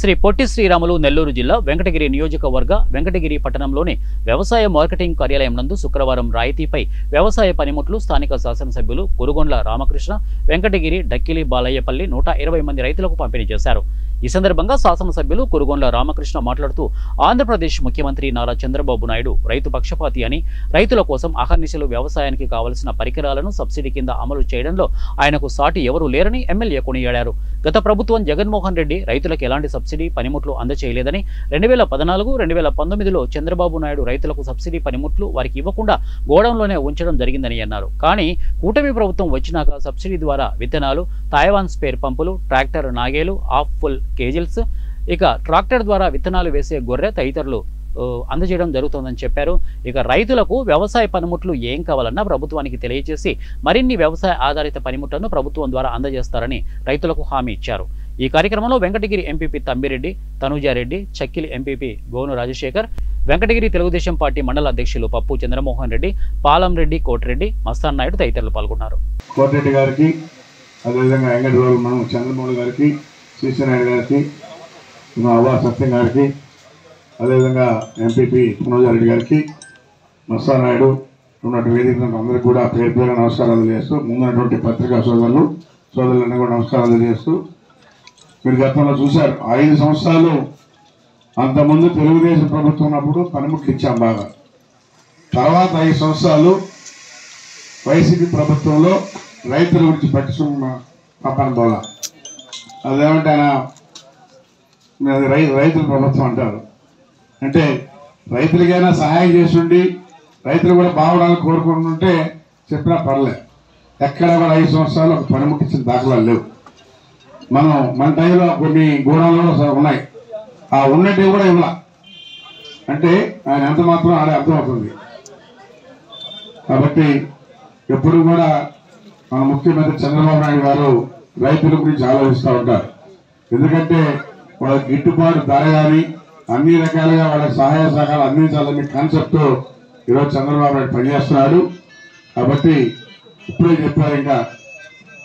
శ్రీ పొట్టి శ్రీరాములు నెల్లూరు జిల్లా వెంకటగిరి నియోజకవర్గ వెంకటగిరి పట్టణంలోని వ్యవసాయ మార్కెటింగ్ కార్యాలయం నందు శుక్రవారం రాయితీపై వ్యవసాయ పనిముట్లు స్థానిక శాసనసభ్యులు కురుగొండ్ల రామకృష్ణ వెంకటగిరి డక్కిలి బాలయ్యపల్లి 120 మంది రైతులకు పంపిణీ చేశారు। ఈ సందర్భంగా శాసనసభ్యులు కురుగొండ్ల రామకృష్ణ మాట్లాడుతూ ఆంధ్రప్రదేశ్ ముఖ్యమంత్రి నారా చంద్రబాబు నాయుడు రైతు పక్షపాతి అని, రైతుల కోసం అహర్నిశలు వ్యవసాయానికి కావలసిన పరికరాలను సబ్సిడీ కింద అమలు చేయడంలో ఆయనకు సాటి ఎవరూ లేరని ఎమ్మెల్యే కొనియాడారు। గత ప్రభుత్వం జగన్మోహన్ రెడ్డి రైతులకు ఎలాంటి సబ్సిడీ పనిముట్లు అందజేయలేదని, 2014-2019లో చంద్రబాబు నాయుడు రైతులకు సబ్సిడీ పనిముట్లు వారికి ఇవ్వకుండా గోడౌన్లోనే ఉంచడం జరిగిందని అన్నారు। కానీ కూటమి ప్రభుత్వం వచ్చినాక సబ్సిడీ ద్వారా విత్తనాలు, తాయివాన్ స్పేర్ పంపులు, ట్రాక్టర్ నాగేలు, ఆఫ్ ఫుల్ కేజిల్స్, ఇక ట్రాక్టర్ ద్వారా విత్తనాలు వేసే గొర్రె తదితరులు అందజేయడం జరుగుతుందని చెప్పారు। ఇక రైతులకు వ్యవసాయ పనిముట్లు ఏం కావాలన్నా ప్రభుత్వానికి తెలియజేసి మరిన్ని వ్యవసాయ ఆధారిత పనిముట్లను ప్రభుత్వం ద్వారా అందజేస్తారని రైతులకు హామీ ఇచ్చారు। ఈ కార్యక్రమంలో వెంకటగిరి ఎంపీపీ తమ్మిరెడ్డి, తనుజారెడ్డి, చక్కిలి ఎంపీపీ గోను రాజశేఖర్, వెంకటగిరి తెలుగుదేశం పార్టీ మండల అధ్యక్షులు పప్పు చంద్రమోహన్ రెడ్డి, పాలంరెడ్డి, కోటిరెడ్డి, మస్తాన్ నాయుడు తదితరులు పాల్గొన్నారు। కోటిరెడ్డి గారికి, అదేవిధంగా వెంకటరావు మనం చంద్రమోహన్ గారికి, శ్రీశ్వరనాయుడు గారికి, అవ్వా సత్యం గారికి, అదేవిధంగా ఎంపీపీ తనుజారెడ్డి గారికి, మస్తాన్ నాయుడు ఉన్నటువంటి వేదిక అందరికీ కూడా పేరు పేరు నమస్కారాలు చేస్తూ, ముందున్నటువంటి పత్రికా సోదరులన్నీ కూడా నమస్కారాలు చేస్తూ, మీరు గతంలో చూశారు 5 సంవత్సరాలు అంతకుముందు తెలుగుదేశం ప్రభుత్వం ఉన్నప్పుడు పనిముట్లు ఇచ్చాం బాగా। తర్వాత 5 సంవత్సరాలు వైసీపీ ప్రభుత్వంలో రైతుల గురించి పట్టించుకున్న పక్కన పోలా, అదేమంటే ఆయన రైతుల ప్రభుత్వం అంటారు। అంటే రైతులకైనా సహాయం చేస్తుండి రైతులు కూడా బాగుండాలని కోరుకుంటుంటే చెప్పినా పర్లేదు, ఎక్కడ కూడా 5 సంవత్సరాలు ఒక పనిముట్టు ఇచ్చిన దాఖలాలు లేవు। మన టైంలో కొన్ని గోడాలలో ఉన్నాయి, ఆ ఉన్నట్టు కూడా ఇవ్వాల అంటే ఆయన ఎంత మాత్రం ఆడే అర్థమవుతుంది। కాబట్టి ఎప్పుడు కూడా మన ముఖ్యమంత్రి చంద్రబాబు నాయుడు గారు రైతుల గురించి ఆలోచిస్తూ ఉంటారు। ఎందుకంటే వాళ్ళకి గిట్టుబాటు ధర కానీ అన్ని రకాలుగా వాళ్ళకి సహాయ సహకారాలు అందించాలనే కాన్సెప్ట్ ఈరోజు చంద్రబాబు నాయుడు పనిచేస్తున్నాడు। కాబట్టి ఇప్పుడే చెప్పారు, ఇంకా